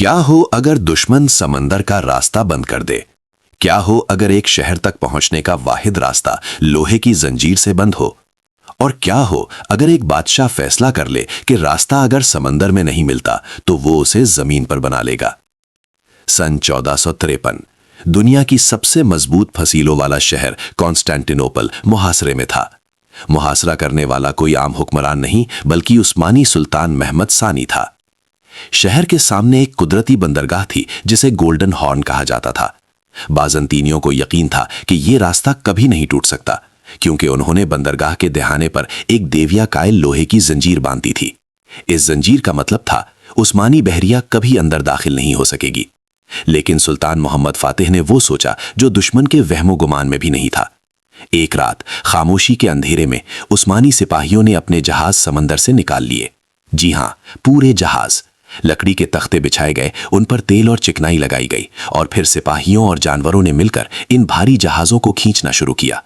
क्या हो अगर दुश्मन समंदर का रास्ता बंद कर दे? क्या हो अगर एक शहर तक पहुंचने का वाहिद रास्ता लोहे की जंजीर से बंद हो? और क्या हो अगर एक बादशाह फैसला कर ले कि रास्ता अगर समंदर में नहीं मिलता तो वो उसे जमीन पर बना लेगा। सन 1453 दुनिया की सबसे मजबूत फसीलों वाला शहर कॉन्स्टेंटिनोपल मुहासरे में था। मुहासरा करने वाला कोई आम हुक्मरान नहीं बल्कि उस्मानी सुल्तान महमद सानी था। शहर के सामने एक कुदरती बंदरगाह थी जिसे गोल्डन हॉर्न कहा जाता था। बाज़ंतीनियों को यकीन था कि यह रास्ता कभी नहीं टूट सकता, क्योंकि उन्होंने बंदरगाह के दहाने पर एक देविया कायल लोहे की जंजीर बांधी थी। इस जंजीर का मतलब था उस्मानी बहरिया कभी अंदर दाखिल नहीं हो सकेगी। लेकिन सुल्तान मोहम्मद फातिह ने वो सोचा जो दुश्मन के वहमो गुमान में भी नहीं था। एक रात खामोशी के अंधेरे में उस्मानी सिपाहियों ने अपने जहाज समंदर से निकाल लिए। जी हां, पूरे जहाज। लकड़ी के तख्ते बिछाए गए, उन पर तेल और चिकनाई लगाई गई और फिर सिपाहियों और जानवरों ने मिलकर इन भारी जहाजों को खींचना शुरू किया।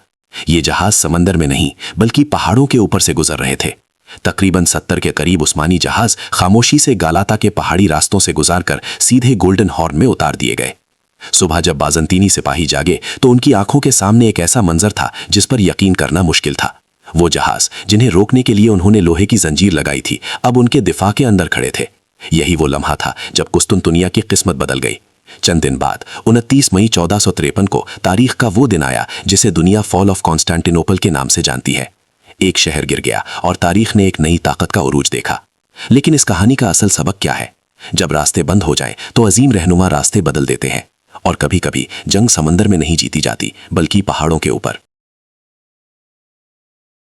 ये जहाज समंदर में नहीं बल्कि पहाड़ों के ऊपर से गुजर रहे थे। तकरीबन 70 के करीब उस्मानी जहाज खामोशी से गालाता के पहाड़ी रास्तों से गुजारकर सीधे गोल्डन हॉर्न में उतार दिए गए। सुबह जब बाज़ंतीनी सिपाही जागे तो उनकी आंखों के सामने एक ऐसा मंजर था जिस पर यकीन करना मुश्किल था। वो जहाज जिन्हें रोकने के लिए उन्होंने लोहे की जंजीर लगाई थी, अब उनके दिफा के अंदर खड़े थे। यही वो लम्हा था जब कुस्तुनतुनिया की किस्मत बदल गई। चंद दिन बाद 29 मई 1453 को तारीख का वो दिन आया जिसे दुनिया फॉल ऑफ कॉन्स्टेंटिनोपल के नाम से जानती है। एक शहर गिर गया और तारीख ने एक नई ताकत का उरूज देखा। लेकिन इस कहानी का असल सबक क्या है? जब रास्ते बंद हो जाएं तो अजीम रहनुमा रास्ते बदल देते हैं। और कभी कभी जंग समंदर में नहीं जीती जाती बल्कि पहाड़ों के ऊपर।